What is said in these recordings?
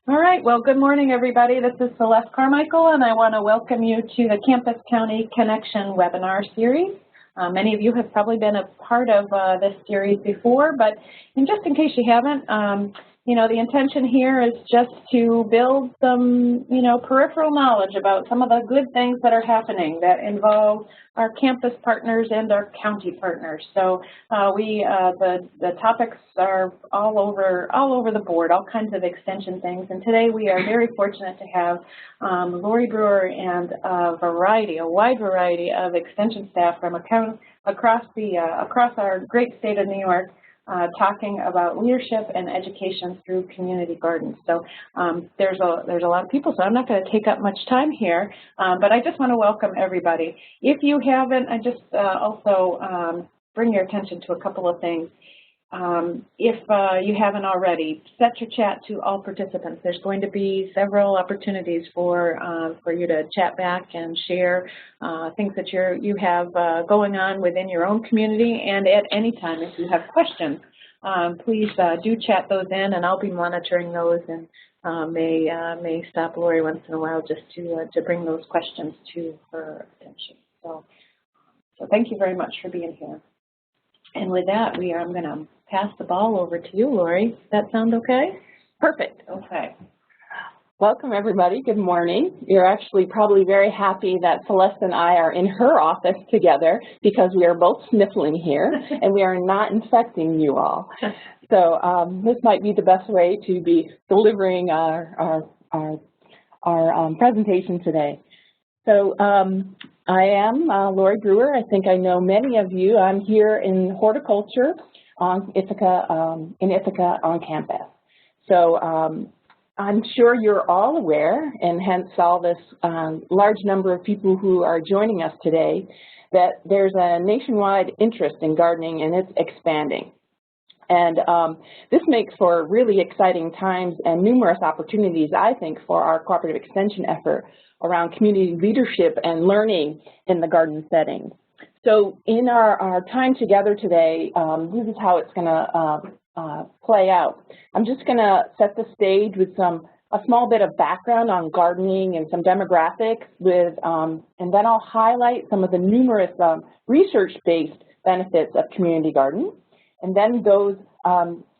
All right, well, good morning, everybody. This is Celeste Carmichael, and I want to welcome you to the Campus County Connection webinar series. Many of you have probably been a part of this series before, but just in case you haven't, the intention here is just to build some, peripheral knowledge about some of the good things that are happening that involve our campus partners and our county partners. So the topics are all over the board, all kinds of extension things. And today we are very fortunate to have Lori Brewer and a wide variety of extension staff from across our great state of New York, talking about leadership and education through community gardens. So there's a lot of people, so I'm not going to take up much time here, but I just want to welcome everybody. If you haven't, I just also bring your attention to a couple of things. If you haven't already, set your chat to all participants. There's going to be several opportunities for you to chat back and share things that you have going on within your own community, and at any time if you have questions, please do chat those in, and I'll be monitoring those and may stop Lori once in a while just to bring those questions to her attention. So thank you very much for being here. And with that, I'm going to pass the ball over to you, Lori. Does that sound okay? Perfect. Okay. Welcome, everybody. Good morning. You're actually probably very happy that Celeste and I are in her office together because we are both sniffling here and we are not infecting you all. So this might be the best way to be delivering our presentation today. So I am Lori Brewer. I think I know many of you. I'm here in horticulture on Ithaca, in Ithaca on campus. So I'm sure you're all aware, and hence all this large number of people who are joining us today, that there's a nationwide interest in gardening and it's expanding. And this makes for really exciting times and numerous opportunities, I think, for our cooperative extension effort around community leadership and learning in the garden setting. So in our time together today, this is how it's going to play out. I'm just going to set the stage with a small bit of background on gardening and some demographics and then I'll highlight some of the numerous research-based benefits of community gardens. And then those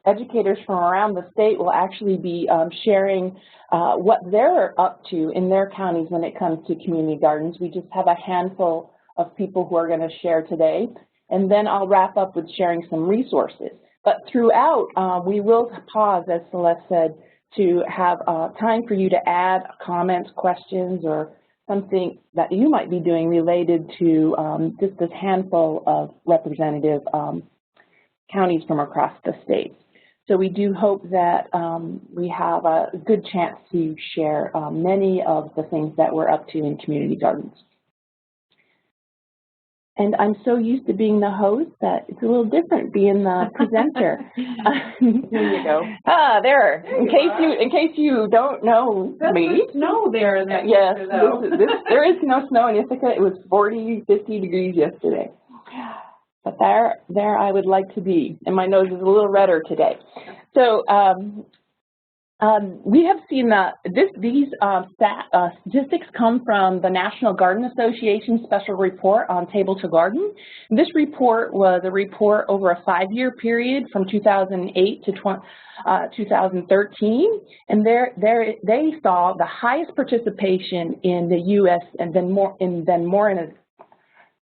educators from around the state will actually be sharing what they're up to in their counties when it comes to community gardens. We just have a handful of people who are going to share today. And then I'll wrap up with sharing some resources. But throughout, we will pause, as Celeste said, to have time for you to add comments, questions, or something that you might be doing related to just this handful of representative counties from across the state. So we do hope that we have a good chance to share many of the things that we're up to in community gardens. And I'm so used to being the host that it's a little different being the presenter. There you go. There. In case you don't know me. There's snow there. Yes, there is no snow in Ithaca. It was 40, 50 degrees yesterday. But there I would like to be, and my nose is a little redder today. So we have seen that these statistics come from the National Garden Association Special Report on Table to Garden. This report was a report over a 5-year period from 2008 to 2013, and they saw the highest participation in the U.S. and then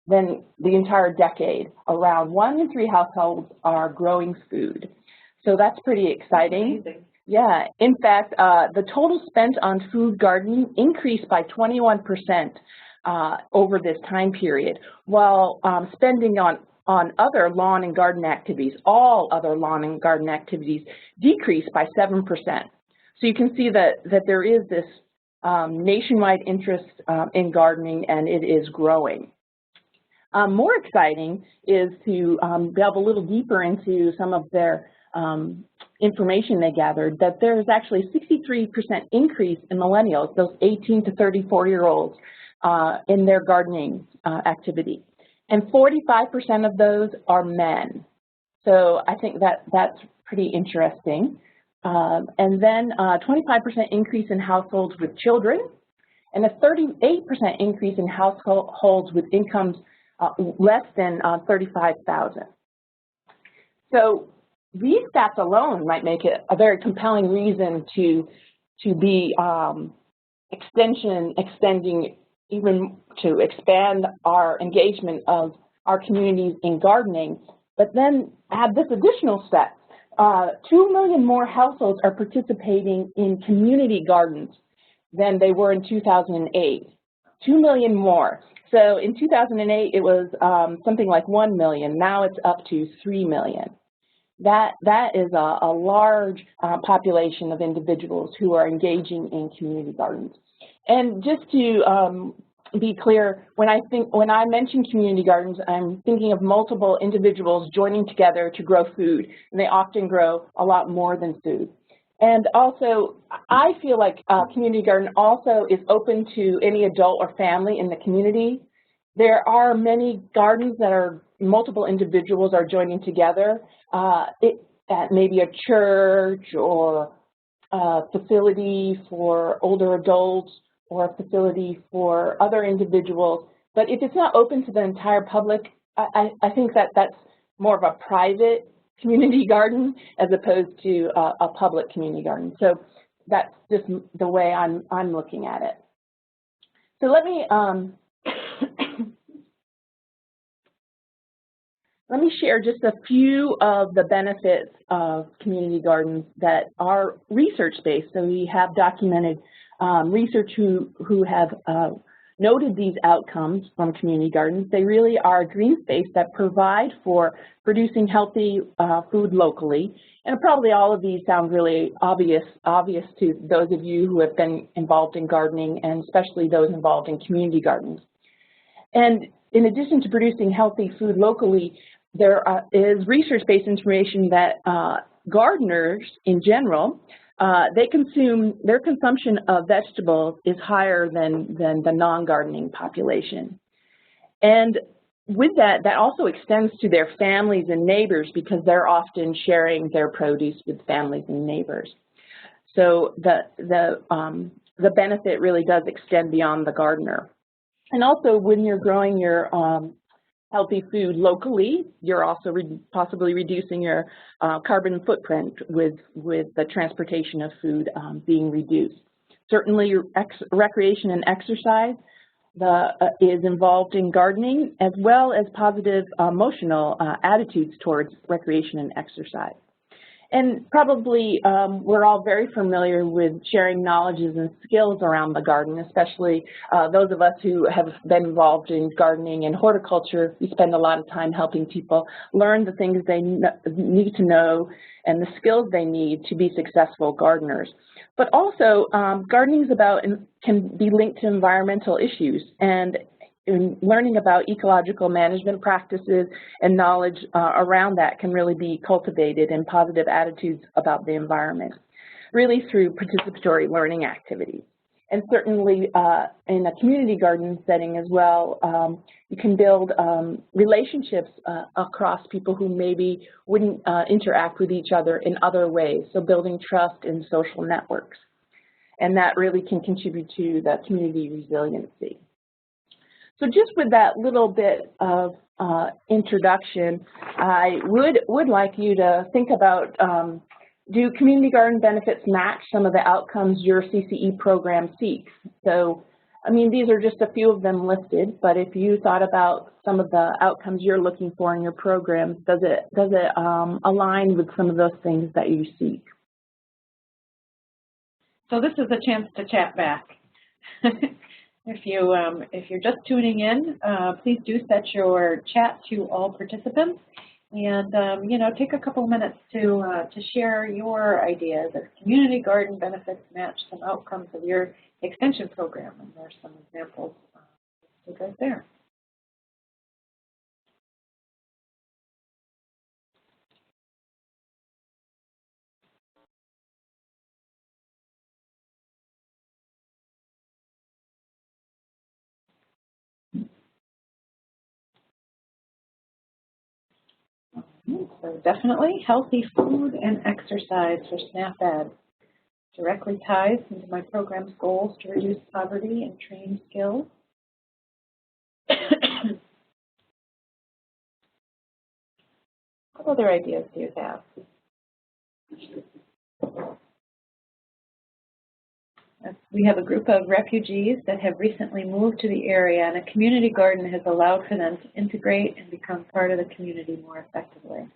than the entire decade. Around 1 in 3 households are growing food. So that's pretty exciting. Amazing. Yeah. In fact, the total spent on food gardening increased by 21% over this time period, while spending on other lawn and garden activities, all other lawn and garden activities, decreased by 7%. So you can see that there is this nationwide interest in gardening, and it is growing. More exciting is to delve a little deeper into some of their information they gathered, that there is actually a 63% increase in millennials, those 18 to 34-year-olds, in their gardening activity. And 45% of those are men. So I think that's pretty interesting. And then 25% increase in households with children, and a 38% increase in households with incomes less than $35,000. So these stats alone might make it a very compelling reason to be extending even to expand our engagement of our communities in gardening. But then add this additional stat: 2 million more households are participating in community gardens than they were in 2008. 2 million more. So in 2008, it was something like 1 million. Now it's up to 3 million. That is a large population of individuals who are engaging in community gardens. And just to be clear, when I mention community gardens, I'm thinking of multiple individuals joining together to grow food, and they often grow a lot more than food. And also, I feel like a community garden also is open to any adult or family in the community. There are many gardens that are multiple individuals are joining together at maybe a church or a facility for older adults or a facility for other individuals. But if it's not open to the entire public, I think that that's more of a private community garden as opposed to a public community garden. So that's just the way I'm looking at it. So let me let me share just a few of the benefits of community gardens that are research-based. So we have documented research who have noted these outcomes from community gardens. They really are green space that provide for producing healthy food locally. And probably all of these sound really obvious to those of you who have been involved in gardening, and especially those involved in community gardens. And in addition to producing healthy food locally, there is research-based information that gardeners in general, their consumption of vegetables is higher than the non-gardening population. And with that, that also extends to their families and neighbors, because they're often sharing their produce with families and neighbors. So the benefit really does extend beyond the gardener. And also, when you're growing your healthy food locally, you're also possibly reducing your carbon footprint with the transportation of food being reduced. Certainly, recreation and exercise is involved in gardening, as well as positive emotional attitudes towards recreation and exercise. And probably we're all very familiar with sharing knowledges and skills around the garden, especially those of us who have been involved in gardening and horticulture. We spend a lot of time helping people learn the things they need to know and the skills they need to be successful gardeners. But also, gardening is can be linked to environmental issues, and learning about ecological management practices and knowledge around that can really be cultivated, and positive attitudes about the environment, really through participatory learning activities. And certainly in a community garden setting as well, you can build relationships across people who maybe wouldn't interact with each other in other ways, so building trust in social networks. And that really can contribute to the community resiliency. So just with that little bit of introduction, I would like you to think about, do community garden benefits match some of the outcomes your CCE program seeks? So, I mean, these are just a few of them listed, but if you thought about some of the outcomes you're looking for in your programs, does it align with some of those things that you seek? So this is a chance to chat back. If you're just tuning in, please do set your chat to all participants, and you know, take a couple minutes to share your ideas if community garden benefits match some outcomes of your extension program, and there's some examples right there. So definitely healthy food and exercise for SNAP Ed. Directly ties into my program's goals to reduce poverty and train skills. What other ideas do you have? We have a group of refugees that have recently moved to the area, and a community garden has allowed for them to integrate and become part of the community more effectively.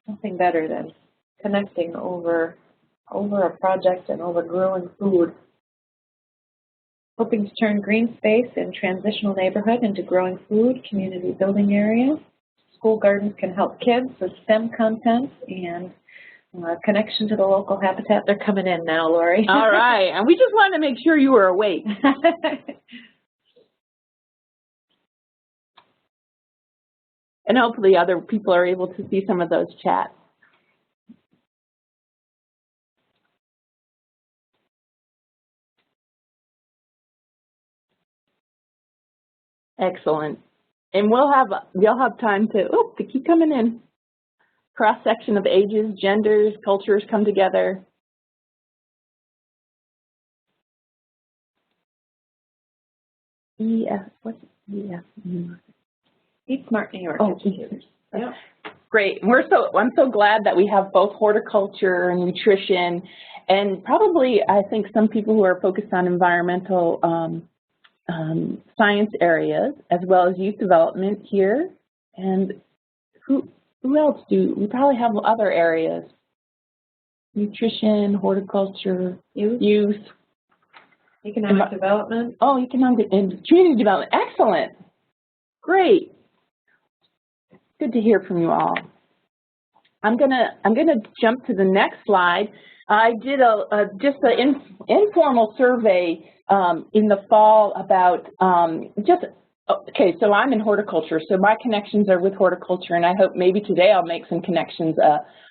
Nothing better than connecting over a project and over growing food. Hoping to turn green space in transitional neighborhood into growing food, community building areas. School gardens can help kids with STEM content and connection to the local habitat. They're coming in now, Lori. All right, and we just wanted to make sure you were awake. And hopefully other people are able to see some of those chats. Excellent. And you'll have time to keep coming in. Cross-section of ages, genders, cultures come together. What's EF? Eat Smart New York educators. Yeah. Great. I'm so glad that we have both horticulture and nutrition, and probably I think some people who are focused on environmental science areas, as well as youth development here. And who else we probably have other areas? Nutrition, horticulture, youth. Economic development. Oh, economic and community development. Excellent. Great. Good to hear from you all. I'm gonna jump to the next slide. I did just an informal survey in the fall about okay, so I'm in horticulture, so my connections are with horticulture, and I hope maybe today I'll make some connections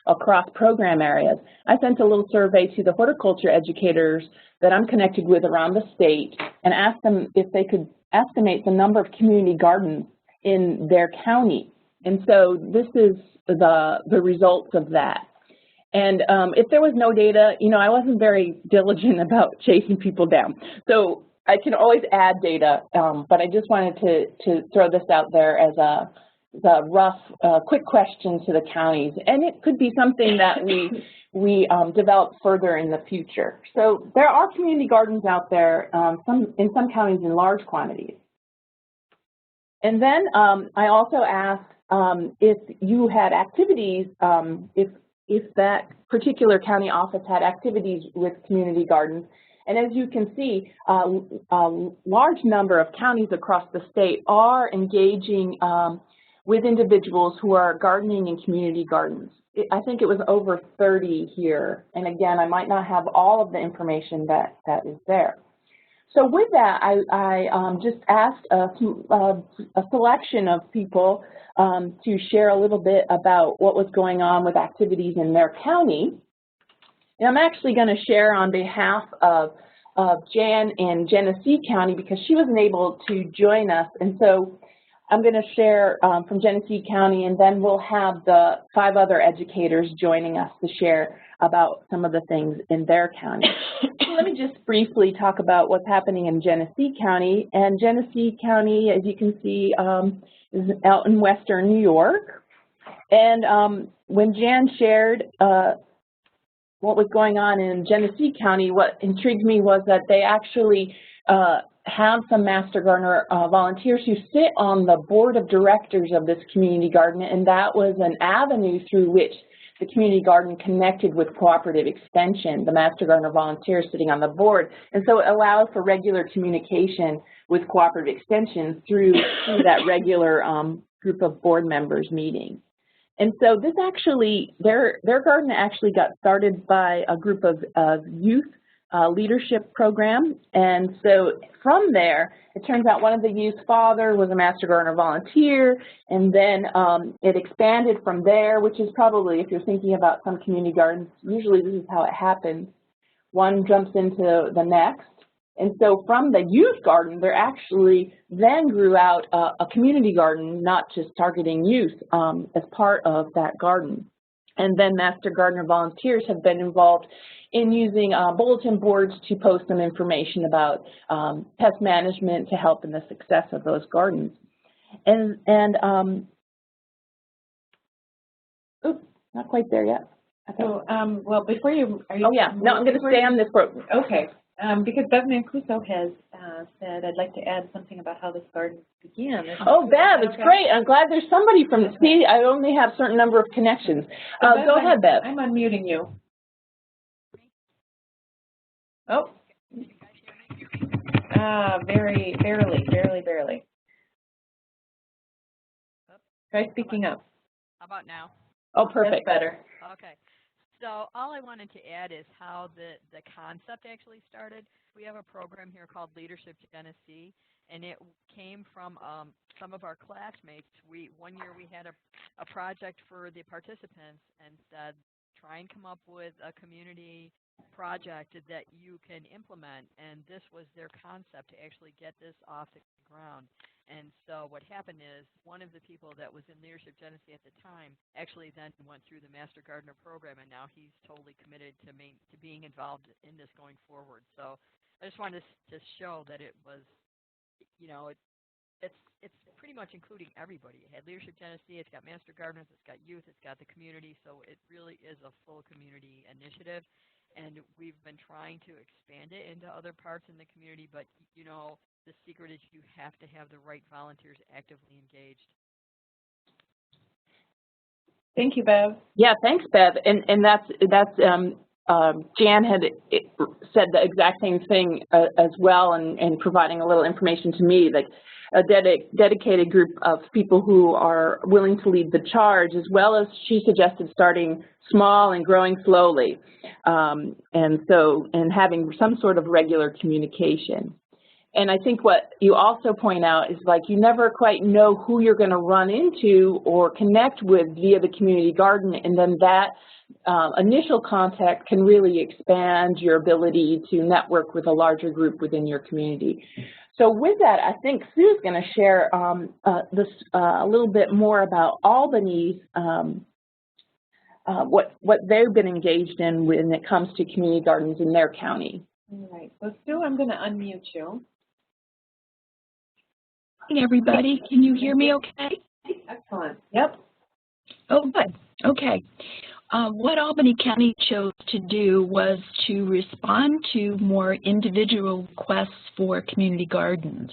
across program areas. I sent a little survey to the horticulture educators that I'm connected with around the state and asked them if they could estimate the number of community gardens in their county. And so this is the results of that. And if there was no data, I wasn't very diligent about chasing people down. So I can always add data, but I just wanted to throw this out there as a rough, quick question to the counties. And it could be something that we develop further in the future. So there are community gardens out there, in some counties in large quantities. And then I also asked if you had activities, if that particular county office had activities with community gardens. And as you can see, a large number of counties across the state are engaging with individuals who are gardening in community gardens. I think it was over 30 here. And again, I might not have all of the information that is there. So with that, I just asked a selection of people to share a little bit about what was going on with activities in their county. And I'm actually going to share on behalf of Jan in Genesee County because she wasn't able to join us. And so I'm going to share from Genesee County, and then we'll have the 5 other educators joining us to share about some of the things in their county. So let me just briefly talk about what's happening in Genesee County. And Genesee County, as you can see, is out in western New York. And when Jan shared what was going on in Genesee County, what intrigued me was that they actually have some Master Gardener volunteers who sit on the board of directors of this community garden, and that was an avenue through which the community garden connected with cooperative extension, the Master Gardener volunteers sitting on the board. And so it allowed for regular communication with cooperative extension through that regular group of board members meeting. And so this actually, their garden actually got started by a group of youth leadership program. And so from there, it turns out one of the youth's father was a Master Gardener volunteer, and then it expanded from there, which is probably, if you're thinking about some community gardens, usually this is how it happens. One jumps into the next. And so from the youth garden, there actually then grew out a community garden, not just targeting youth, as part of that garden. And then Master Gardener volunteers have been involved in using bulletin boards to post some information about pest management to help in the success of those gardens. Oops, not quite there yet. So, well, before you, are you? Oh yeah, no, I'm going to stay on this program. Okay, because Bev Mancuso has said, I'd like to add something about how this garden began. Oh, Bev, it's great. I'm glad there's somebody from the see, I only have a certain number of connections. Go ahead, Bev. I'm unmuting you. Oh. Barely. Try speaking up. How about now? Oh, perfect. That's better. Okay. So all I wanted to add is how the concept actually started. We have a program here called Leadership Genesee, and it came from some of our classmates. One year we had a project for the participants and said, try and come up with a community project that you can implement, and this was their concept to actually get this off the ground. And so what happened is one of the people that was in Leadership Genesee at the time actually then went through the Master Gardener program, and now he's totally committed to being involved in this going forward. So I just wanted to show that it was, you know, it's pretty much including everybody. It had Leadership Genesee, it's got Master Gardeners, it's got youth, it's got the community, so it really is a full community initiative. And we've been trying to expand it into other parts in the community, but, you know, the secret is you have to have the right volunteers actively engaged. Thank you, Bev. Yeah, thanks, Bev. And that's Jan had said the exact same thing as well, and providing a little information to me, like a dedicated group of people who are willing to lead the charge, as well as she suggested starting small and growing slowly, and having some sort of regular communication. And I think what you also point out is, like, you never quite know who you're going to run into or connect with via the community garden, and then that initial contact can really expand your ability to network with a larger group within your community. So with that, I think Sue's going to share a little bit more about Albany's, what they've been engaged in when it comes to community gardens in their county. All right. So Sue, I'm going to unmute you. Hey, everybody. Can you hear me okay? Excellent. Yep. Oh, good. Okay. What Albany County chose to do was to respond to more individual requests for community gardens.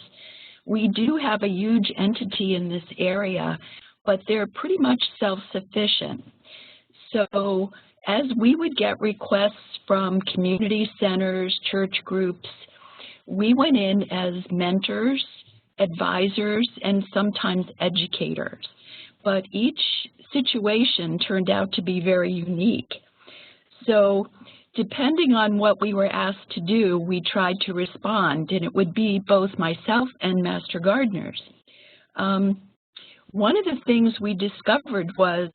We do have a huge entity in this area, but they're pretty much self-sufficient. So as we would get requests from community centers, church groups, we went in as mentors, advisors, and sometimes educators. But each situation turned out to be very unique. So depending on what we were asked to do, we tried to respond, and it would be both myself and Master Gardeners. One of the things we discovered was,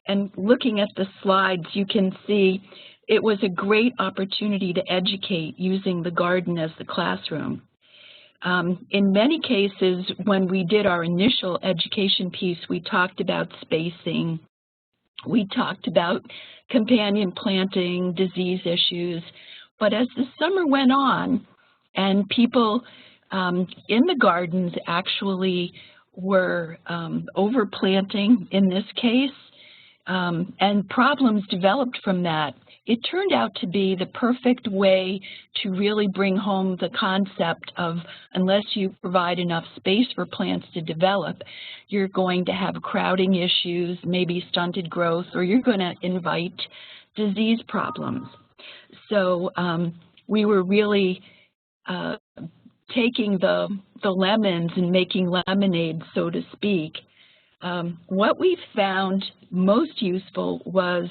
and looking at the slides, you can see it was a great opportunity to educate using the garden as the classroom. In many cases, when we did our initial education piece, we talked about spacing, we talked about companion planting, disease issues, but as the summer went on and people in the gardens actually were overplanting in this case, and problems developed from that, it turned out to be the perfect way to really bring home the concept of, unless you provide enough space for plants to develop, you're going to have crowding issues, maybe stunted growth, or you're going to invite disease problems. So we were really taking the lemons and making lemonade, so to speak. What we found most useful was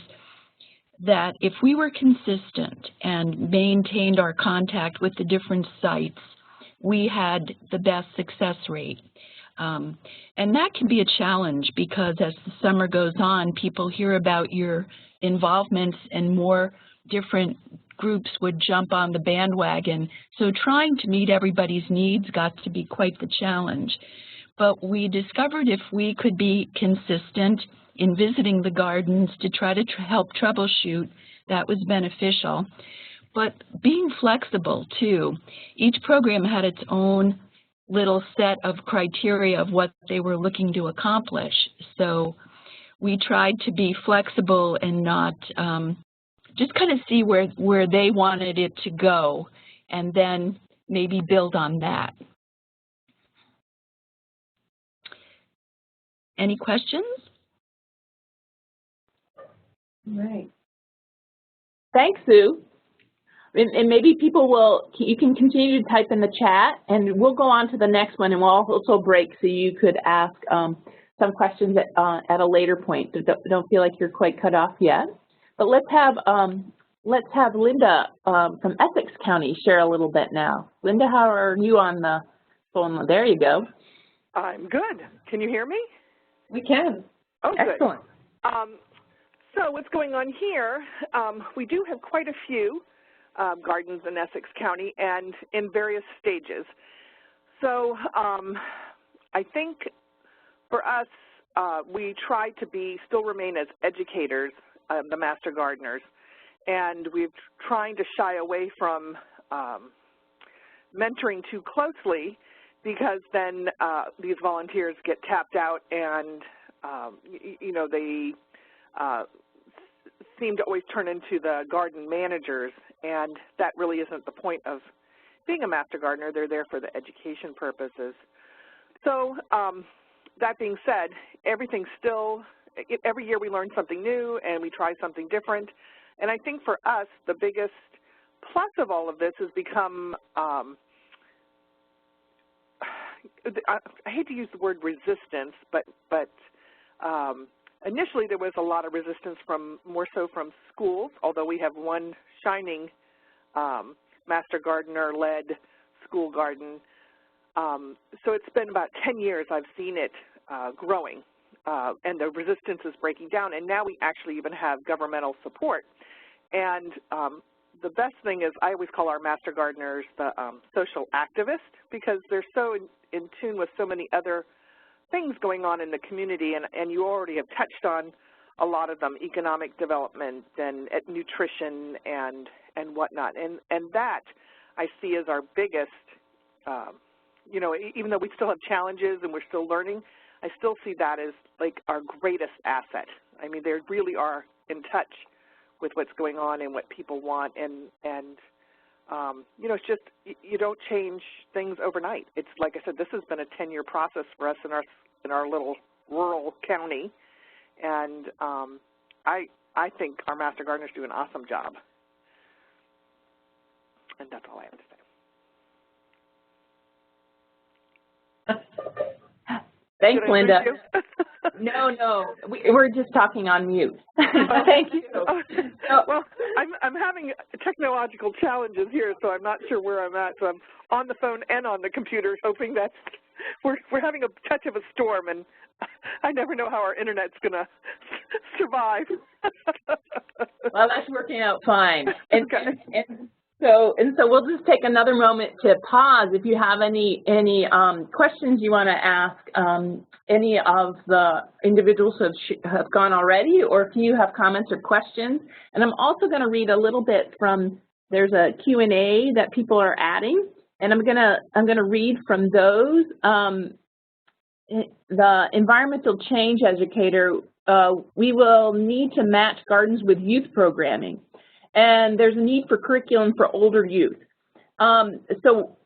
that if we were consistent and maintained our contact with the different sites, we had the best success rate. And that can be a challenge because as the summer goes on, people hear about your involvements and more different groups would jump on the bandwagon. So trying to meet everybody's needs got to be quite the challenge. But we discovered if we could be consistent in visiting the gardens to try to help troubleshoot, that was beneficial. But being flexible, too. Each program had its own little set of criteria of what they were looking to accomplish. So we tried to be flexible and not just kind of see where they wanted it to go and then maybe build on that. Any questions? All right. Thanks, Sue. And maybe people will, you can continue to type in the chat, and we'll go on to the next one, and we'll also break so you could ask some questions at a later point. Don't feel like you're quite cut off yet. But let's have Linda from Essex County share a little bit now. Linda, how are you on the phone? There you go. I'm good. Can you hear me? We can. Oh, good. Excellent. So what's going on here, we do have quite a few gardens in Essex County and in various stages. So I think for us, we try to still remain as educators, the Master Gardeners, and we're trying to shy away from mentoring too closely, because then these volunteers get tapped out and, you know, they seem to always turn into the garden managers, and that really isn't the point of being a Master Gardener. They're there for the education purposes. So that being said, everything's still, every year we learn something new and we try something different. And I think for us, the biggest plus of all of this has become, I hate to use the word resistance, but initially there was a lot of resistance more so from schools, although we have one shining Master Gardener-led school garden. So it's been about 10 years I've seen it growing, and the resistance is breaking down, and now we actually even have governmental support. And the best thing is, I always call our Master Gardeners the social activists, because they're so in tune with so many other things going on in the community, and you already have touched on a lot of them: economic development and nutrition and whatnot. And that I see as our biggest, you know, even though we still have challenges and we're still learning, I still see that as like our greatest asset. I mean, they really are in touch with what's going on and what people want, and you know, it's just, you don't change things overnight. It's like I said, this has been a 10-year process for us in our little rural county, and I think our Master Gardeners do an awesome job. And that's all I have to say. Thanks, Linda. No, we're just talking on mute. Thank you. Well, I'm having technological challenges here, so I'm not sure where I'm at. So I'm on the phone and on the computer, hoping that we're having a touch of a storm, and I never know how our internet's going to survive. Well, that's working out fine. And, okay. So we'll just take another moment to pause. If you have any questions you want to ask any of the individuals who have gone already, or if you have comments or questions. And I'm also going to read a little bit from, there's a Q&A that people are adding, and I'm gonna read from those. The environmental change educator, we will need to match gardens with youth programming, and there's a need for curriculum for older youth. So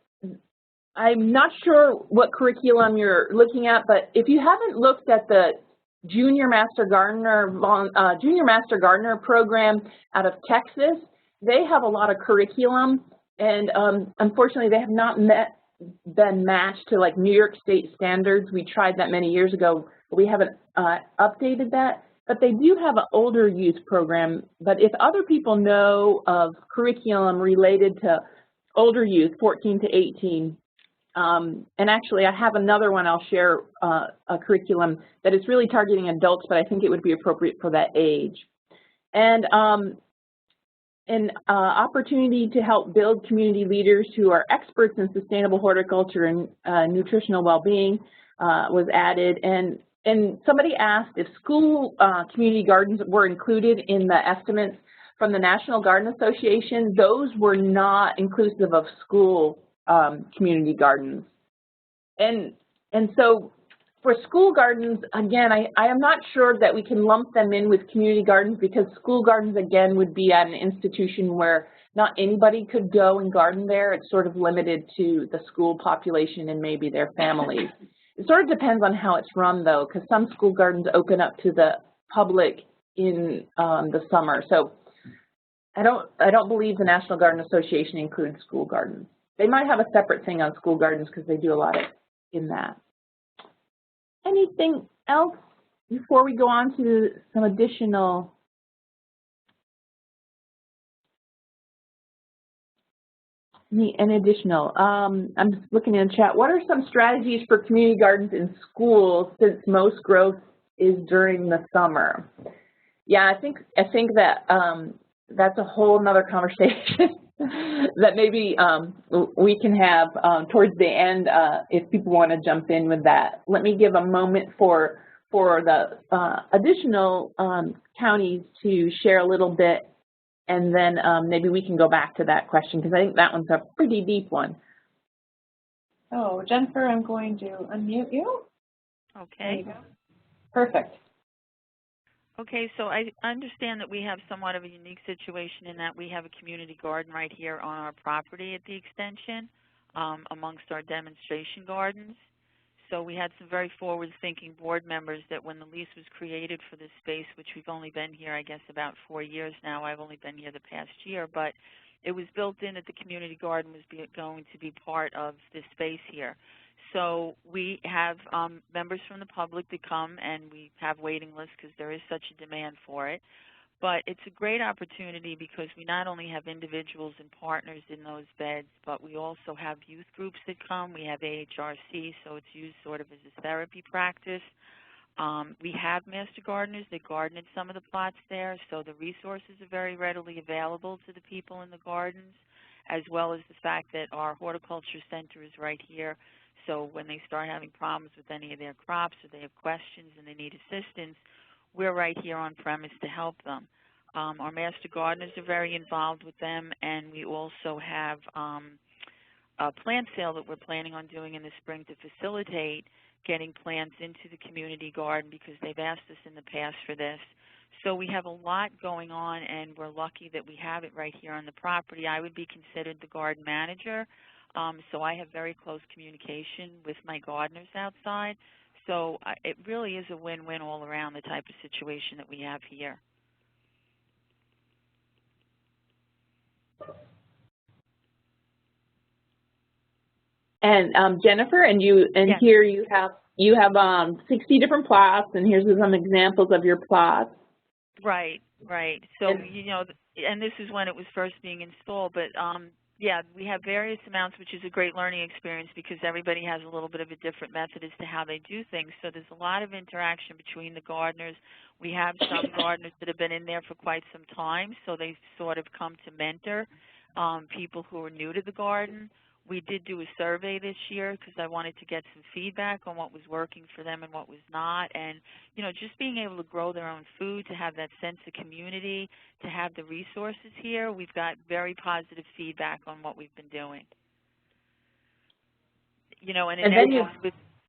I'm not sure what curriculum you're looking at, but if you haven't looked at the Junior Master Gardener program out of Texas, they have a lot of curriculum, and unfortunately they have not been matched to like New York State standards. We tried that many years ago, but we haven't updated that. But they do have an older youth program. But if other people know of curriculum related to older youth, 14 to 18, and actually I have another one I'll share, a curriculum that is really targeting adults, but I think it would be appropriate for that age. And an opportunity to help build community leaders who are experts in sustainable horticulture and nutritional well-being was added. And somebody asked if school community gardens were included in the estimates from the National Garden Association. Those were not inclusive of school community gardens. And so for school gardens, again, I am not sure that we can lump them in with community gardens, because school gardens, again, would be at an institution where not anybody could go and garden there. It's sort of limited to the school population and maybe their families. It sort of depends on how it's run, though, because some school gardens open up to the public in the summer. So I don't believe the National Garden Association includes school gardens. They might have a separate thing on school gardens because they do a lot in that. Anything else before we go on to some additional? I'm just looking in the chat. What are some strategies for community gardens in schools, since most growth is during the summer? Yeah, I think that that's a whole nother conversation that maybe we can have towards the end if people want to jump in with that. Let me give a moment for the additional counties to share a little bit, and then maybe we can go back to that question, because I think that one's a pretty deep one. Oh, Jennifer, I'm going to unmute you. Okay. There you go. Perfect. Okay, so I understand that we have somewhat of a unique situation in that we have a community garden right here on our property at the extension amongst our demonstration gardens. So we had some very forward-thinking board members that when the lease was created for this space, which we've only been here, I guess, about 4 years now. I've only been here the past year, but it was built in that the community garden was going to be part of this space here. So we have members from the public that come, and we have waiting lists because there is such a demand for it. But it's a great opportunity because we not only have individuals and partners in those beds, but we also have youth groups that come. We have AHRC, so it's used sort of as a therapy practice. We have master gardeners that garden at some of the plots there, so the resources are very readily available to the people in the gardens, as well as the fact that our horticulture center is right here. So when they start having problems with any of their crops or they have questions and they need assistance, we're right here on premise to help them. Our master gardeners are very involved with them, and we also have a plant sale that we're planning on doing in the spring to facilitate getting plants into the community garden, because they've asked us in the past for this. So we have a lot going on, and we're lucky that we have it right here on the property. I would be considered the garden manager. So I have very close communication with my gardeners outside. So it really is a win-win all around, the type of situation that we have here. And Jennifer, and yes. Here you have 60 different plots, and here's some examples of your plots. Right, right. So you know, and this is when it was first being installed, but yeah, we have various amounts, which is a great learning experience because everybody has a little bit of a different method as to how they do things. So there's a lot of interaction between the gardeners. We have some gardeners that have been in there for quite some time, so they sort of come to mentor people who are new to the garden. We did do a survey this year because I wanted to get some feedback on what was working for them and what was not. And, you know, just being able to grow their own food, to have that sense of community, to have the resources here, we've got very positive feedback on what we've been doing. You know, and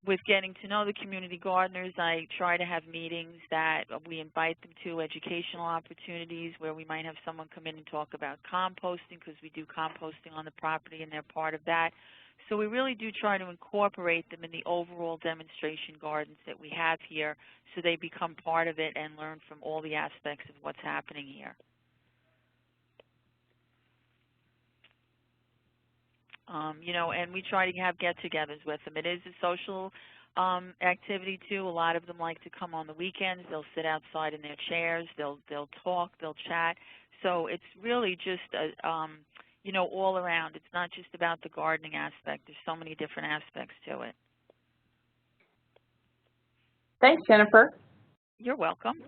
with getting to know the community gardeners, I try to have meetings that we invite them to, educational opportunities where we might have someone come in and talk about composting, because we do composting on the property and they're part of that. So we really do try to incorporate them in the overall demonstration gardens that we have here so they become part of it and learn from all the aspects of what's happening here. You know, and we try to have get-togethers with them. It is a social activity, too. A lot of them like to come on the weekends. They'll sit outside in their chairs. They'll talk. They'll chat. So it's really just, you know, all around. It's not just about the gardening aspect. There's so many different aspects to it. Thanks, Jennifer. You're welcome.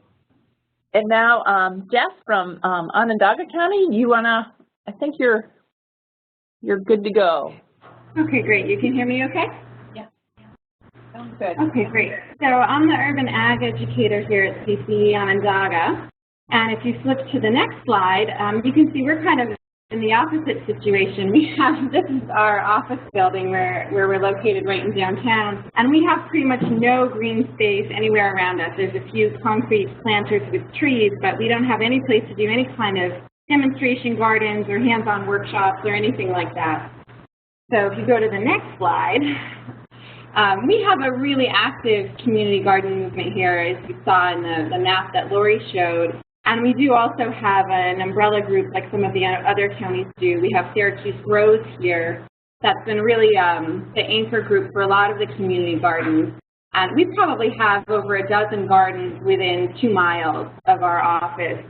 And now, Jess from Onondaga County, you wanna? I think you're good to go. Okay, great. You can hear me okay? Yeah. Sounds good. Okay, great. So I'm the urban ag educator here at CCE Onondaga. And if you flip to the next slide, you can see we're kind of in the opposite situation. We have, this is our office building where we're located right in downtown, and we have pretty much no green space anywhere around us. There's a few concrete planters with trees, but we don't have any place to do any kind of demonstration gardens or hands-on workshops or anything like that. So if you go to the next slide, we have a really active community garden movement here, as you saw in the map that Lori showed. And we do also have an umbrella group like some of the other counties do. We have Syracuse Grows here. That's been really the anchor group for a lot of the community gardens. And we probably have over a dozen gardens within 2 miles of our office.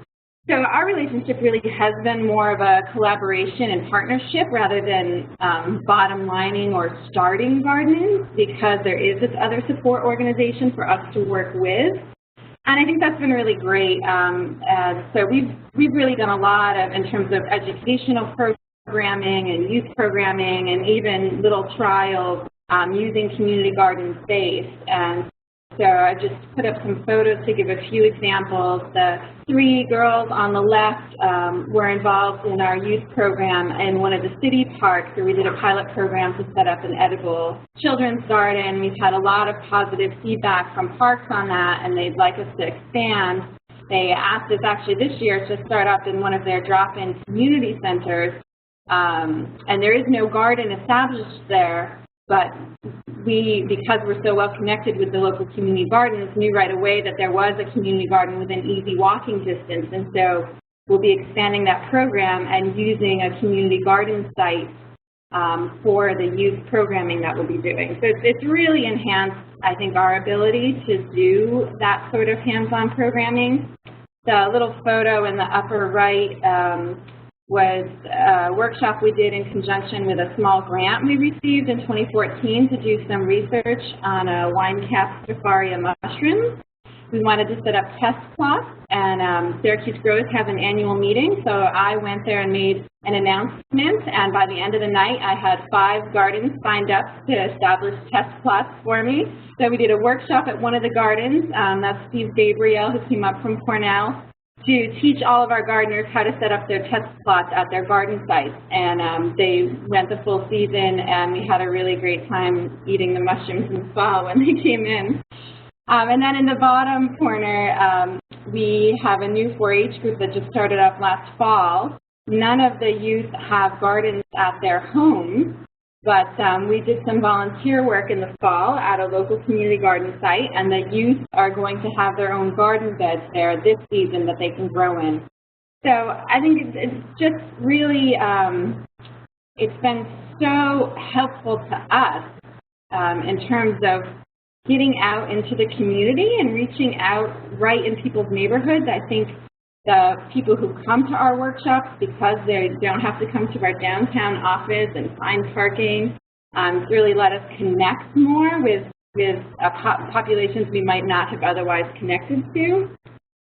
So our relationship really has been more of a collaboration and partnership rather than bottom lining or starting gardens, because there is this other support organization for us to work with. And I think that's been really great. So we've really done a lot of, in terms of educational programming and youth programming and even little trials using community garden space. And so I just put up some photos to give a few examples. The 3 girls on the left were involved in our youth program in one of the city parks, where we did a pilot program to set up an edible children's garden. We've had a lot of positive feedback from parks on that, and they'd like us to expand. They asked us actually this year to start up in one of their drop-in community centers, and there is no garden established there. But we, because we're so well connected with the local community gardens, knew right away that there was a community garden within easy walking distance. And so we'll be expanding that program and using a community garden site for the youth programming that we'll be doing. So it's really enhanced, I think, our ability to do that sort of hands-on programming. The little photo in the upper right was a workshop we did in conjunction with a small grant we received in 2014 to do some research on wine-capped Stropharia mushrooms. We wanted to set up test plots, and Syracuse Grows has an annual meeting, so I went there and made an announcement, and by the end of the night I had 5 gardens signed up to establish test plots for me. So we did a workshop at one of the gardens, that's Steve Gabriel, who came up from Cornell, to teach all of our gardeners how to set up their test plots at their garden sites. And they went the full season, and we had a really great time eating the mushrooms in the fall when they came in. And then in the bottom corner, we have a new 4-H group that just started up last fall. None of the youth have gardens at their homes, but we did some volunteer work in the fall at a local community garden site, and the youth are going to have their own garden beds there this season that they can grow in. So I think it's just really, it's been so helpful to us in terms of getting out into the community and reaching out right in people's neighborhoods. I think the people who come to our workshops, because they don't have to come to our downtown office and find parking, really let us connect more with populations we might not have otherwise connected to.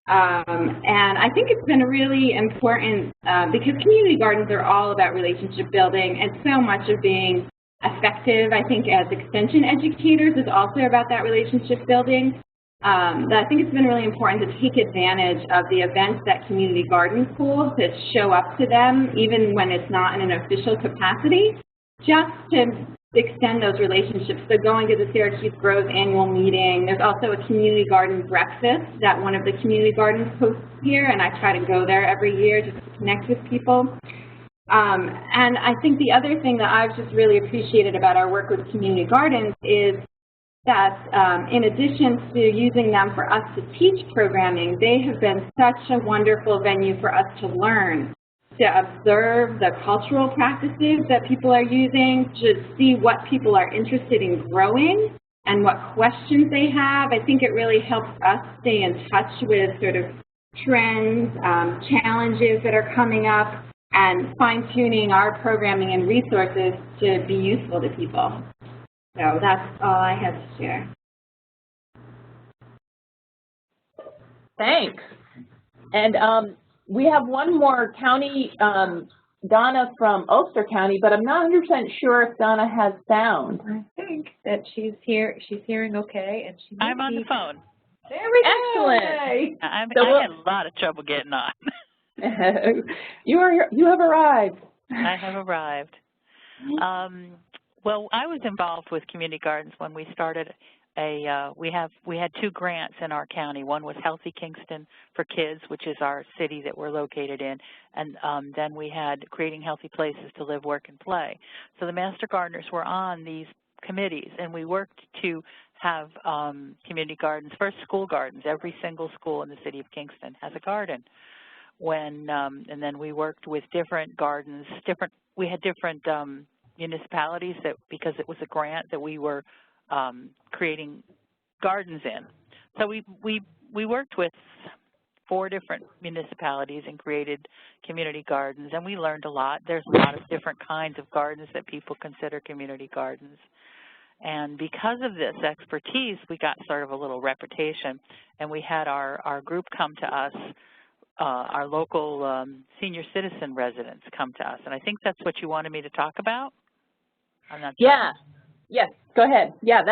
And I think it's been really important because community gardens are all about relationship building, and so much of being effective, I think, as extension educators is also about that relationship building. I think it's been really important to take advantage of the events that community gardens hold, to show up to them, even when it's not in an official capacity, just to extend those relationships. So going to the Syracuse Grows annual meeting, there's also a community garden breakfast that one of the community gardens hosts here, and I try to go there every year just to connect with people. And I think the other thing that I've just really appreciated about our work with community gardens is that in addition to using them for us to teach programming, they have been such a wonderful venue for us to learn, to observe the cultural practices that people are using, to see what people are interested in growing and what questions they have. I think it really helps us stay in touch with sort of trends, challenges that are coming up, and fine-tuning our programming and resources to be useful to people. So that's all I have to share. Thanks. And we have one more county, Donna from Ulster County, but I'm not 100% sure if Donna has sound. I think that she's here. She's hearing okay, and she. I'm on the phone. There we go. Excellent. I had a lot of trouble getting on. You have arrived. I have arrived. Well, I was involved with community gardens when we started we had 2 grants in our county. One was Healthy Kingston for Kids, which is our city that we're located in, and then we had Creating Healthy Places to Live, Work, and Play. So the Master Gardeners were on these committees, and we worked to have community gardens, first school gardens. Every single school in the city of Kingston has a garden. And then we worked with different gardens, we had different municipalities that, because it was a grant, that we were creating gardens in. So we worked with 4 different municipalities and created community gardens, and we learned a lot. There's a lot of different kinds of gardens that people consider community gardens. And because of this expertise, we got sort of a little reputation, and we had our group come to us, our local senior citizen residents come to us. And I think that's what you wanted me to talk about? I'm not sure. Yeah. Yes, go ahead. Yeah,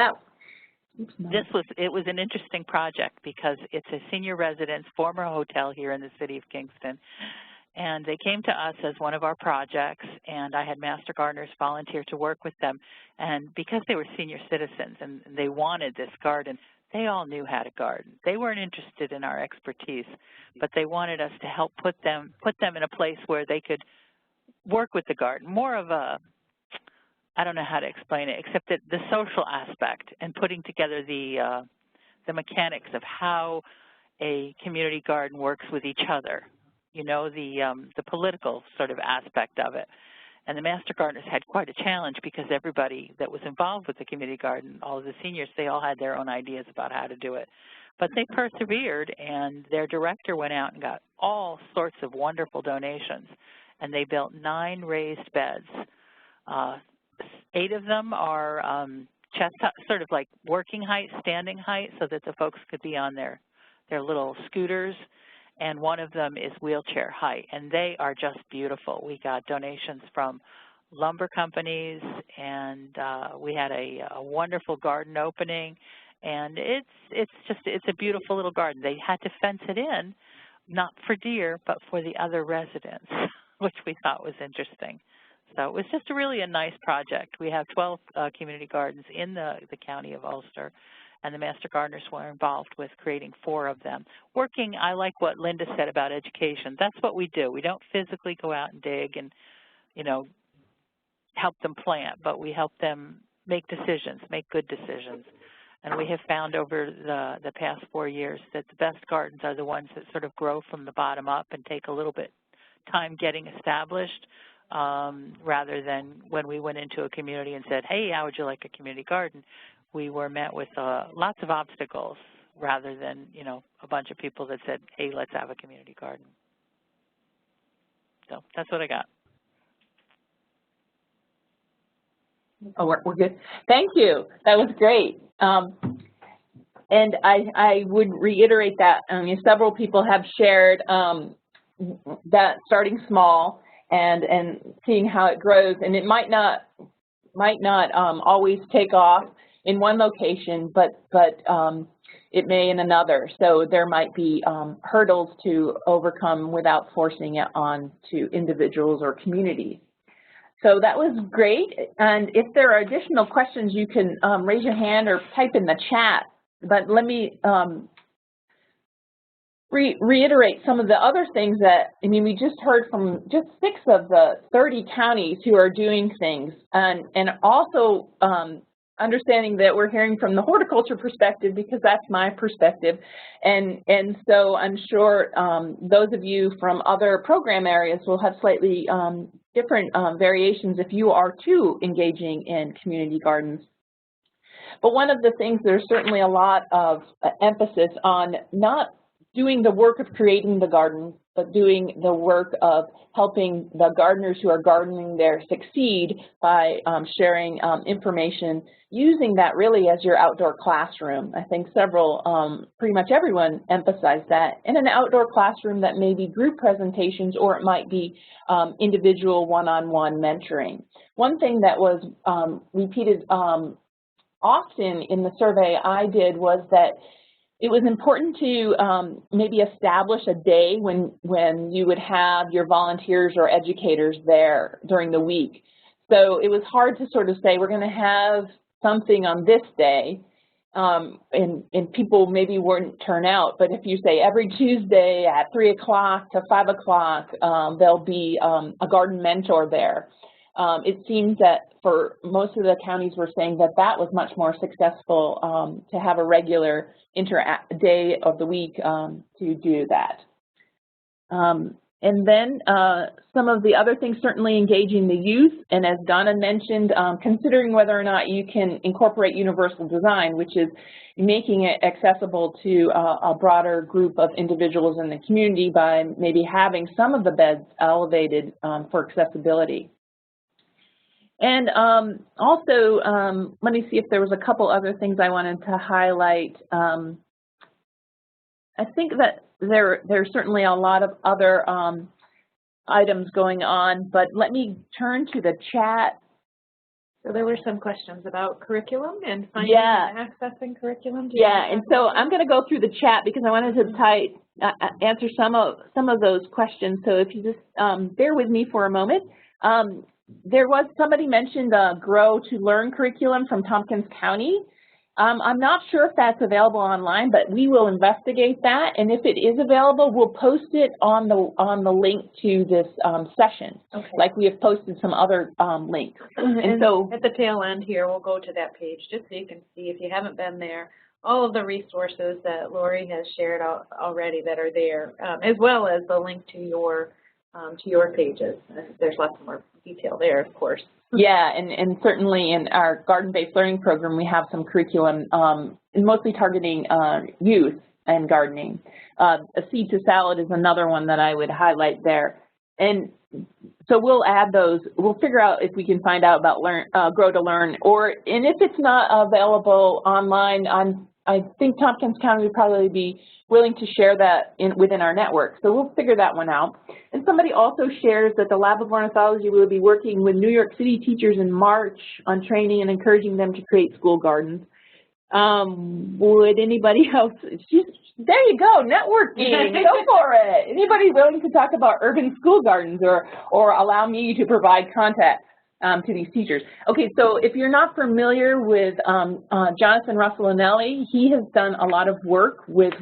it was an interesting project because it's a senior residence, former hotel here in the city of Kingston. And they came to us as one of our projects, and I had Master Gardeners volunteer to work with them. And because they were senior citizens and they wanted this garden, they all knew how to garden. They weren't interested in our expertise, but they wanted us to help put them in a place where they could work with the garden. More of a, I don't know how to explain it, except that the social aspect and putting together the mechanics of how a community garden works with each other. You know, the political sort of aspect of it. And the Master Gardeners had quite a challenge because everybody that was involved with the community garden, all of the seniors, they all had their own ideas about how to do it. But they persevered, and their director went out and got all sorts of wonderful donations. And they built 9 raised beds. 8 of them are chest, sort of like working height, standing height, so that the folks could be on their little scooters. And one of them is wheelchair height, and they are just beautiful. We got donations from lumber companies, and we had a wonderful garden opening, and it's a beautiful little garden. They had to fence it in, not for deer, but for the other residents, which we thought was interesting. So it was just really a nice project. We have 12 community gardens in the county of Ulster, and the Master Gardeners were involved with creating 4 of them. Working, I like what Linda said about education. That's what we do. We don't physically go out and dig and, you know, help them plant, but we help them make decisions, make good decisions. And we have found over the past 4 years that the best gardens are the ones that sort of grow from the bottom up and take a little bit time getting established, rather than when we went into a community and said, hey, how would you like a community garden? We were met with lots of obstacles rather than, you know, a bunch of people that said, hey, let's have a community garden. So that's what I got. Oh, we're good. Thank you. That was great. And I would reiterate that several people have shared that starting small and seeing how it grows, and it might not always take off in one location, but it may in another. So there might be hurdles to overcome without forcing it on to individuals or communities. So that was great. And if there are additional questions, you can raise your hand or type in the chat. But let me reiterate some of the other things that, I mean, we just heard from just 6 of the 30 counties who are doing things, and also understanding that we're hearing from the horticulture perspective, because that's my perspective, and so I'm sure those of you from other program areas will have slightly different variations if you are too engaging in community gardens. But one of the things, there's certainly a lot of emphasis on not doing the work of creating the garden, but doing the work of helping the gardeners who are gardening there succeed by sharing information, using that really as your outdoor classroom. I think pretty much everyone emphasized that. In an outdoor classroom, that may be group presentations, or it might be individual one-on-one mentoring. One thing that was repeated often in the survey I did was that it was important to maybe establish a day when you would have your volunteers or educators there during the week. So it was hard to sort of say, we're going to have something on this day, and people maybe wouldn't turn out. But if you say every Tuesday at 3 o'clock to 5 o'clock, there'll be a garden mentor there. It seems that for most of the counties were saying that that was much more successful to have a regular day of the week to do that. And then some of the other things, certainly engaging the youth, and as Donna mentioned, considering whether or not you can incorporate universal design, which is making it accessible to a broader group of individuals in the community by maybe having some of the beds elevated for accessibility. And also, let me see if there was a couple other things I wanted to highlight. I think that there's certainly a lot of other items going on, but let me turn to the chat. So there were some questions about curriculum and finding and accessing curriculum. And so I'm going to go through the chat because I wanted to answer some of those questions. So if you just bear with me for a moment. There was somebody mentioned Grow to Learn curriculum from Tompkins County. I'm not sure if that's available online, but we will investigate that. And if it is available, we'll post it on the link to this session, like we have posted some other links. And so at the tail end here, we'll go to that page just so you can see, if you haven't been there, all of the resources that Lori has shared already that are there, as well as the link to your pages. There's lots more detail there, of course. Yeah, and certainly in our garden-based learning program, we have some curriculum mostly targeting youth and gardening. A Seed to Salad is another one that I would highlight there. And so we'll add those. We'll figure out if we can find out about Grow to Learn, and if it's not available online, I think Tompkins County would probably be willing to share that within our network. So we'll figure that one out. And somebody also shares that the Lab of Ornithology will be working with New York City teachers in March on training and encouraging them to create school gardens. Would anybody else? There you go, networking, go for it. Anybody willing to talk about urban school gardens or allow me to provide contact to these teachers? Okay, so if you're not familiar with Jonathan Russolinelli, he has done a lot of work with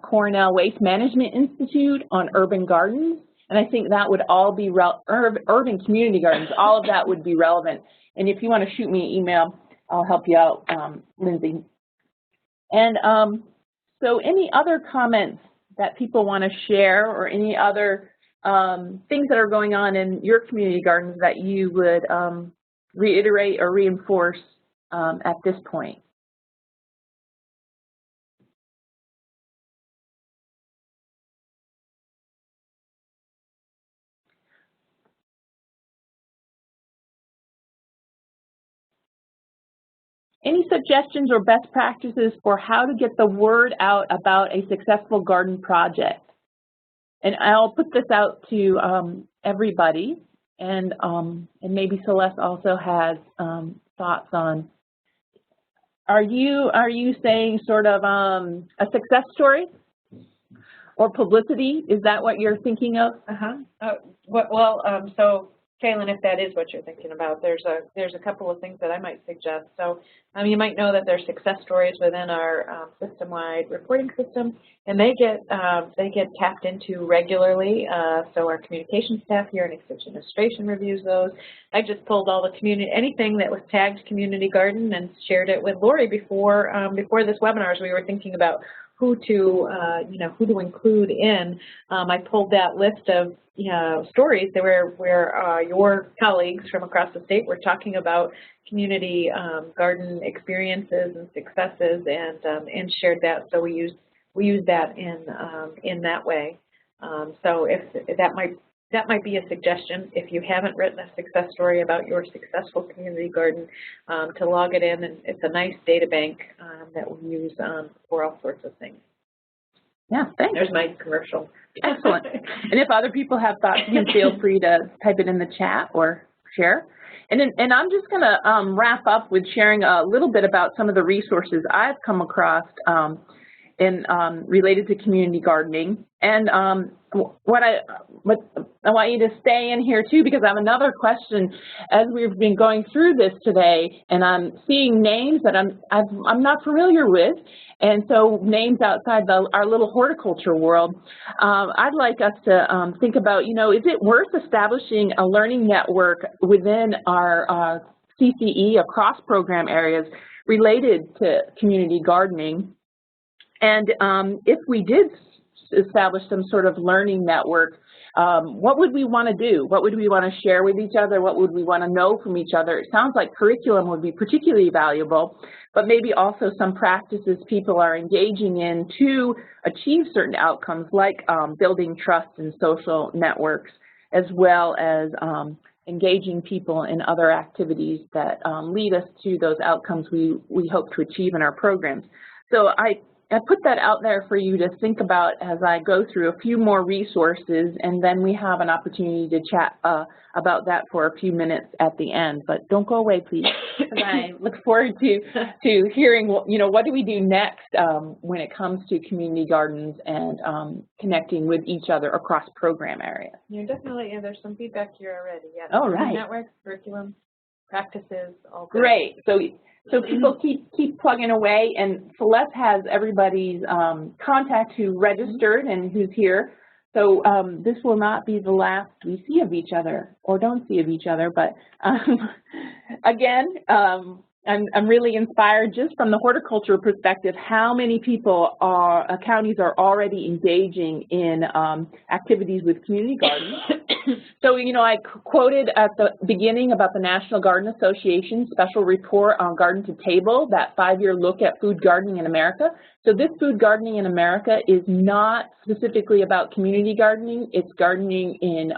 Cornell Waste Management Institute on urban gardens, and I think that would all be urban community gardens. All of that would be relevant. And if you want to shoot me an email, I'll help you out, Lindsay. And so any other comments that people want to share, or any other things that are going on in your community gardens that you would reiterate or reinforce at this point? Any suggestions or best practices for how to get the word out about a successful garden project? And I'll put this out to everybody, and maybe Celeste also has thoughts on. Are you saying sort of a success story or publicity? Is that what you're thinking of? So Kaylin, if that is what you're thinking about, there's a couple of things that I might suggest. So you might know that there's success stories within our system-wide reporting system, and they get tapped into regularly. So our communication staff here in Extension Administration reviews those. I just pulled all the anything that was tagged community garden and shared it with Lori before this webinar, as we were thinking about who to include in. I pulled that list of stories that where your colleagues from across the state were talking about community garden experiences and successes, and shared that. So we used we use that in that way. So if that might be a suggestion, if you haven't written a success story about your successful community garden, to log it in, and it's a nice data bank that we use for all sorts of things. Yeah, thanks. There's my commercial. Excellent. And if other people have thoughts, you can feel free to type it in the chat or share. And I'm just going to wrap up with sharing a little bit about some of the resources I've come across related to community gardening. And what I want you to stay in here too, because I have another question as we've been going through this today, and I'm seeing names that I'm not familiar with, and so names outside our little horticulture world. I'd like us to think about, you know, is it worth establishing a learning network within our CCE across program areas related to community gardening? And if we did establish some sort of learning network, what would we want to do? What would we want to share with each other? What would we want to know from each other? It sounds like curriculum would be particularly valuable, but maybe also some practices people are engaging in to achieve certain outcomes, like building trust in social networks, as well as engaging people in other activities that lead us to those outcomes we hope to achieve in our programs. So I put that out there for you to think about as I go through a few more resources, and then we have an opportunity to chat about that for a few minutes at the end. But don't go away, please, because I look forward to hearing, you know, what do we do next when it comes to community gardens and connecting with each other across program areas. Yeah, definitely. Yeah, there's some feedback here already. Yeah. Oh, right. Networks, curriculum, practices, all good. Great. So people keep plugging away, and Celeste has everybody's contact who registered and who's here. So this will not be the last we see of each other or don't see of each other. But again, I'm really inspired just from the horticulture perspective how many people counties are already engaging in activities with community gardens. So, you know, I quoted at the beginning about the National Garden Association special report on Garden to Table, that 5-year look at food gardening in America. So this food gardening in America is not specifically about community gardening. It's gardening in,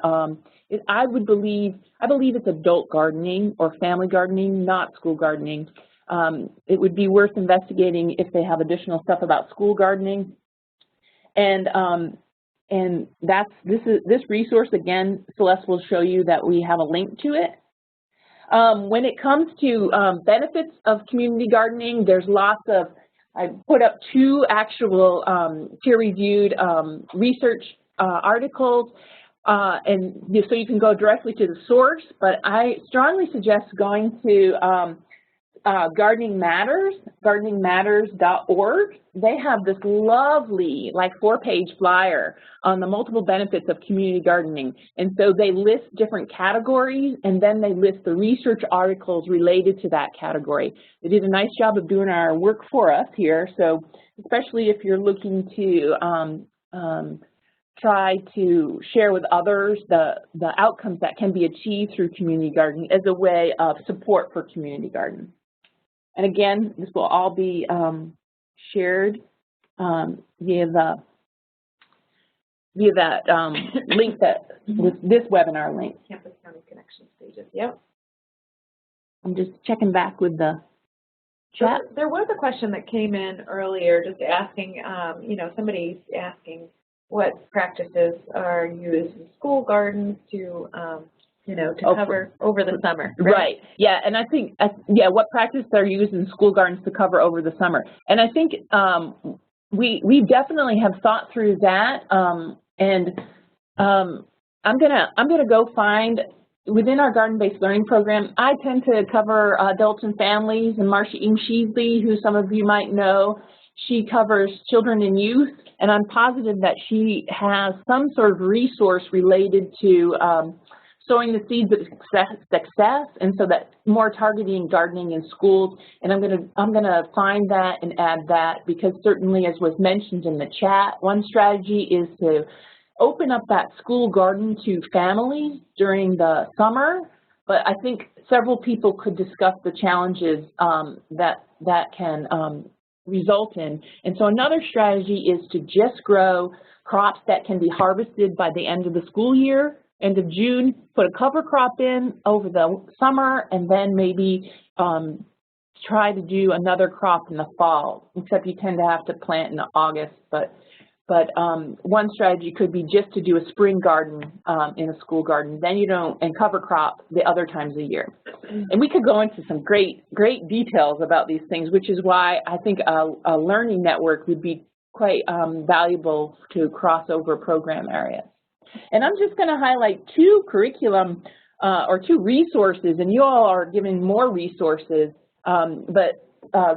I believe it's adult gardening or family gardening, not school gardening. It would be worth investigating if they have additional stuff about school gardening. And this resource, again, Celeste will show you that we have a link to it. When it comes to benefits of community gardening, there's lots of, I put up 2 actual peer-reviewed research articles, and so you can go directly to the source, but I strongly suggest going to Gardening Matters, gardeningmatters.org. They have this lovely, like 4-page flyer on the multiple benefits of community gardening. And so they list different categories, and then they list the research articles related to that category. They did a nice job of doing our work for us here. So especially if you're looking to try to share with others the outcomes that can be achieved through community gardening as a way of support for community gardening. And again, this will all be shared via that link with this webinar link. Campus County Connections pages. Yep. I'm just checking back with the chat. So there was a question that came in earlier, just asking, you know, somebody's asking what practices are used in school gardens to you know, to cover over the summer. Right. Yeah, and I think, yeah, what practices are used in school gardens to cover over the summer. And I think we definitely have thought through that, and I'm gonna go find, within our garden-based learning program, I tend to cover adults and families, and Marcia Sheasley, who some of you might know, she covers children and youth, and I'm positive that she has some sort of resource related to sowing the seeds of success, and so that more targeting gardening in schools. And I'm gonna find that and add that, because certainly, as was mentioned in the chat, one strategy is to open up that school garden to families during the summer. But I think several people could discuss the challenges that can result in. And so another strategy is to just grow crops that can be harvested by the end of the school year, end of June, put a cover crop in over the summer, and then maybe try to do another crop in the fall, except you tend to have to plant in August. But one strategy could be just to do a spring garden in a school garden. Then you don't, and cover crop the other times a year. And we could go into some great details about these things, which is why I think a learning network would be quite valuable to cross over program areas. And I'm just going to highlight two curriculum or two resources, and you all are given more resources, but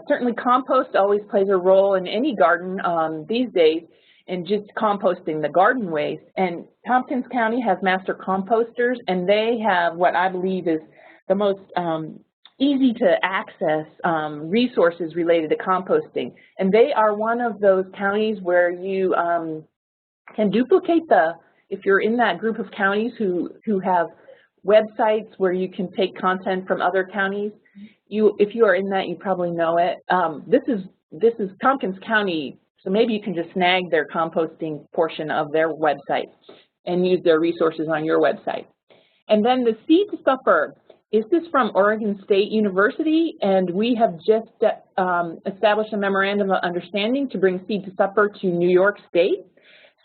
certainly compost always plays a role in any garden these days, and just composting the garden waste. And Tompkins County has master composters, and they have what I believe is the most easy to access resources related to composting. And they are one of those counties where you can duplicate if you're in that group of counties who have websites where you can take content from other counties. If you are in that, you probably know it. This is Tompkins County. So maybe you can just snag their composting portion of their website and use their resources on your website. And then the Seed to Supper, this is from Oregon State University, and we have just established a memorandum of understanding to bring Seed to Supper to New York State.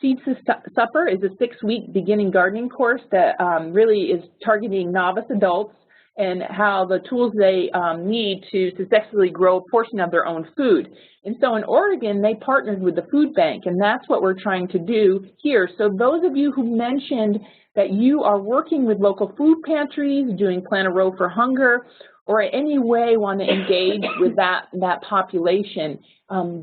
Seed to Supper is a 6-week beginning gardening course that really is targeting novice adults and how the tools they need to successfully grow a portion of their own food. And so in Oregon, they partnered with the food bank, and that's what we're trying to do here. So those of you who mentioned that you are working with local food pantries, doing Plant a Row for Hunger, or in any way want to engage with that population,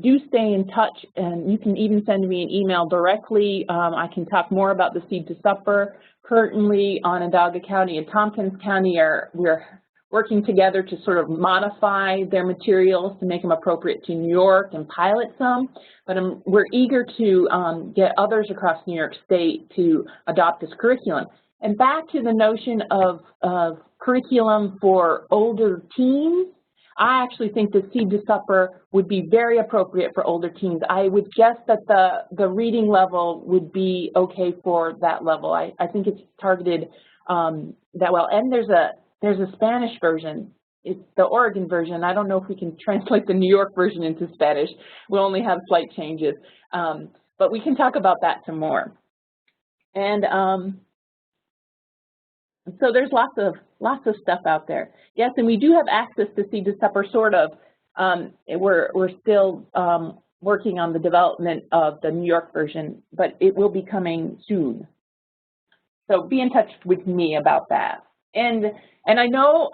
do stay in touch, and you can even send me an email directly. I can talk more about the Seed to Supper. Currently, Onondaga County and Tompkins County we're working together to sort of modify their materials to make them appropriate to New York and pilot some. But we're eager to get others across New York State to adopt this curriculum. And back to the notion of curriculum for older teens, I actually think the Seed to Supper would be very appropriate for older teens. I would guess that the reading level would be okay for that level. I think it's targeted that well. And there's a Spanish version. It's the Oregon version. I don't know if we can translate the New York version into Spanish. We'll only have slight changes. But we can talk about that some more. And so there's lots of stuff out there. Yes, and we do have access to Seed to Supper, sort of. We're still working on the development of the New York version, but it will be coming soon. So be in touch with me about that. And I know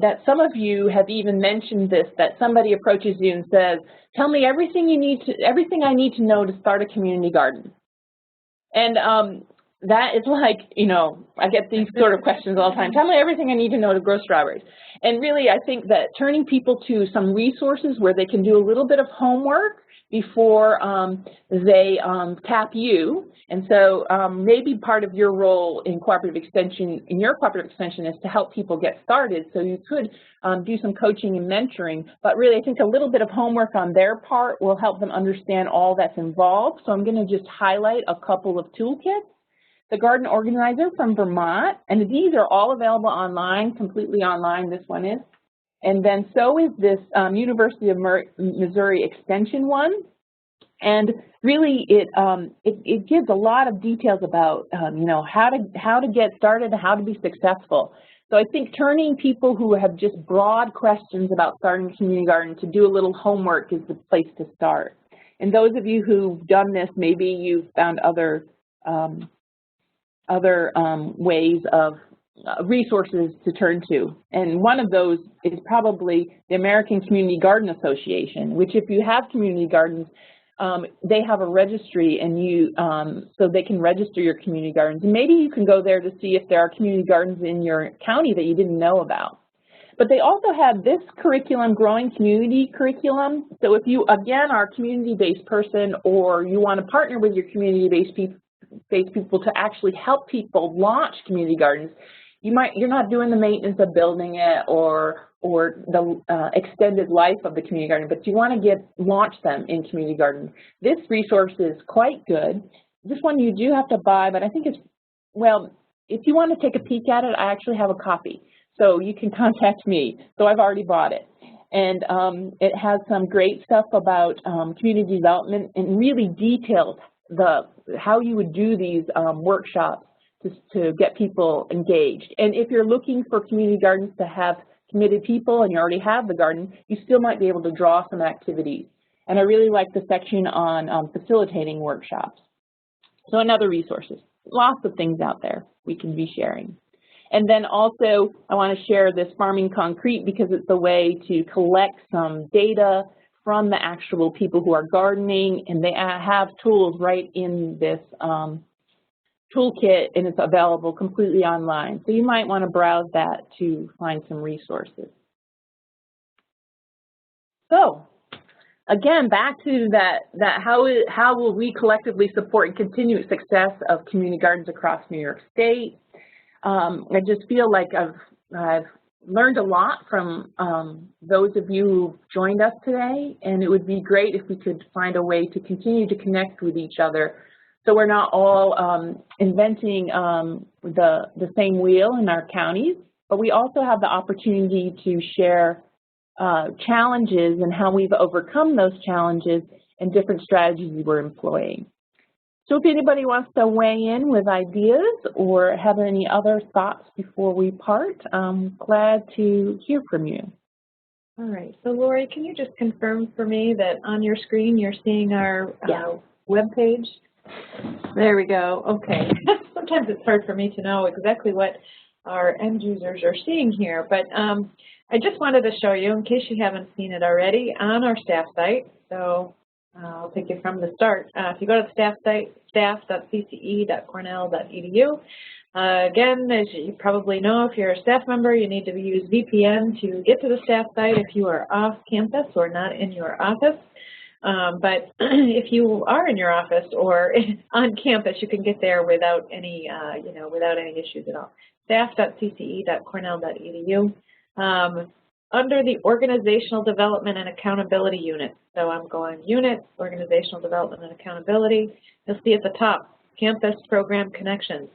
that some of you have even mentioned this, that somebody approaches you and says, "Tell me everything I need to know to start a community garden." And that is like, I get these sort of questions all the time. Tell me everything I need to know to grow strawberries. And really, I think that turning people to some resources where they can do a little bit of homework before they tap you. And so maybe part of your role in cooperative extension, is to help people get started. So you could do some coaching and mentoring. But really, I think a little bit of homework on their part will help them understand all that's involved. So I'm going to just highlight a couple of toolkits. The Garden Organizer from Vermont, and these are all available online, completely online, this one is. And then so is this University of Missouri Extension one. And really it gives a lot of details about, how to get started, how to be successful. So I think turning people who have just broad questions about starting a community garden to do a little homework is the place to start. And those of you who've done this, maybe you've found other ways of resources to turn to. And one of those is probably the American Community Garden Association, which if you have community gardens, they have a registry, and so they can register your community gardens. And maybe you can go there to see if there are community gardens in your county that you didn't know about. But they also have this curriculum, Growing Community Curriculum. So if you, again, are a community-based person, or you want to partner with your community-based people to actually help people launch community gardens, you're not doing the maintenance of building it or the extended life of the community garden, but you want to launch them in community gardens. This resource is quite good. This one you do have to buy, but I think it's, well, if you want to take a peek at it, I actually have a copy. So you can contact me. So I've already bought it. And it has some great stuff about community development and really details how you would do these workshops to get people engaged. And if you're looking for community gardens to have committed people and you already have the garden, you still might be able to draw some activities. And I really like the section on facilitating workshops. So and other resources, lots of things out there we can be sharing. And then also I want to share this Farming Concrete because it's a way to collect some data from the actual people who are gardening, and they have tools right in this toolkit, and it's available completely online. So you might want to browse that to find some resources. So again, back to that how will we collectively support and continue success of community gardens across New York State? I just feel like I've learned a lot from those of you who joined us today, and it would be great if we could find a way to continue to connect with each other so we're not all inventing the same wheel in our counties, but we also have the opportunity to share challenges and how we've overcome those challenges and different strategies we're employing. So if anybody wants to weigh in with ideas or have any other thoughts before we part, I'm glad to hear from you. All right. So Lori, can you just confirm for me that on your screen you're seeing our web page? There we go. Okay. Sometimes it's hard for me to know exactly what our end users are seeing here, but I just wanted to show you, in case you haven't seen it already, on our staff site. So I'll take you from the start. If you go to the staff site, staff.cce.cornell.edu. Again, as you probably know, if you're a staff member, you need to use VPN to get to the staff site if you are off campus or not in your office. But if you are in your office or on campus, you can get there without any, without any issues at all. Staff.cce.cornell.edu. Under the Organizational Development and Accountability Unit. So I'm going Unit, Organizational Development and Accountability. You'll see at the top, Campus Program Connections.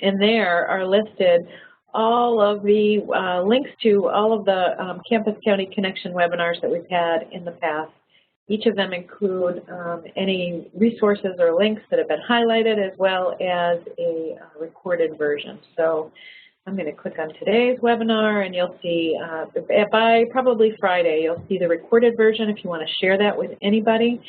And there are listed all of the links to all of the Campus County Connection webinars that we've had in the past. Each of them include any resources or links that have been highlighted, as well as a recorded version. So I'm going to click on today's webinar, and you'll see by probably Friday, you'll see the recorded version if you want to share that with anybody.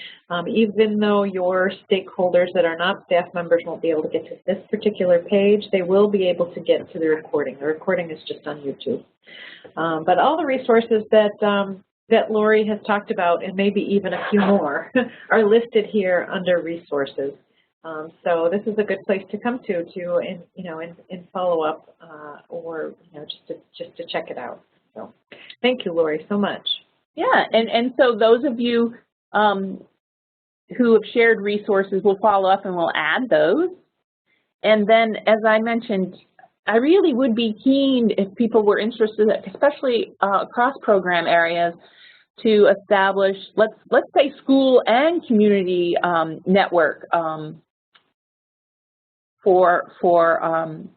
Even though your stakeholders that are not staff members won't be able to get to this particular page, they will be able to get to the recording. The recording is just on YouTube. But all the resources that Lori has talked about, and maybe even a few more, are listed here under resources. So this is a good place to come to in follow up or just to check it out. So thank you, Lori, so much. Yeah, and so those of you who have shared resources will follow up and we'll add those. And then, as I mentioned, I really would be keen if people were interested, especially across program areas, to establish, let's say, school and community network for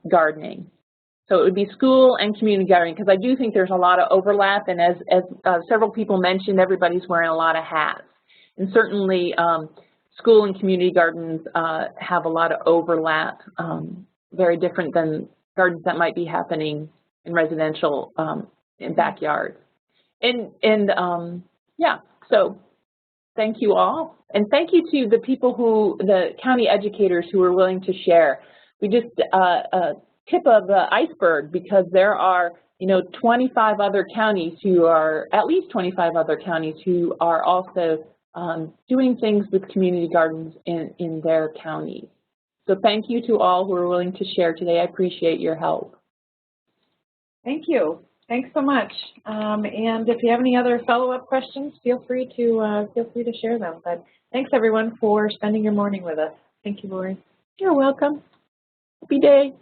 gardening. So it would be school and community gardening, because I do think there's a lot of overlap, and as several people mentioned, everybody's wearing a lot of hats. And certainly school and community gardens have a lot of overlap, very different than gardens that might be happening in residential in backyards. And yeah, so thank you all. And thank you to the people the county educators who are willing to share. We just tip of the iceberg, because there are, 25 other counties who are, at least 25 other counties who are also doing things with community gardens in their counties. So thank you to all who are willing to share today. I appreciate your help. Thank you. Thanks so much. And if you have any other follow-up questions, feel free to share them. But thanks everyone for spending your morning with us. Thank you, Lori. You're welcome. Happy day.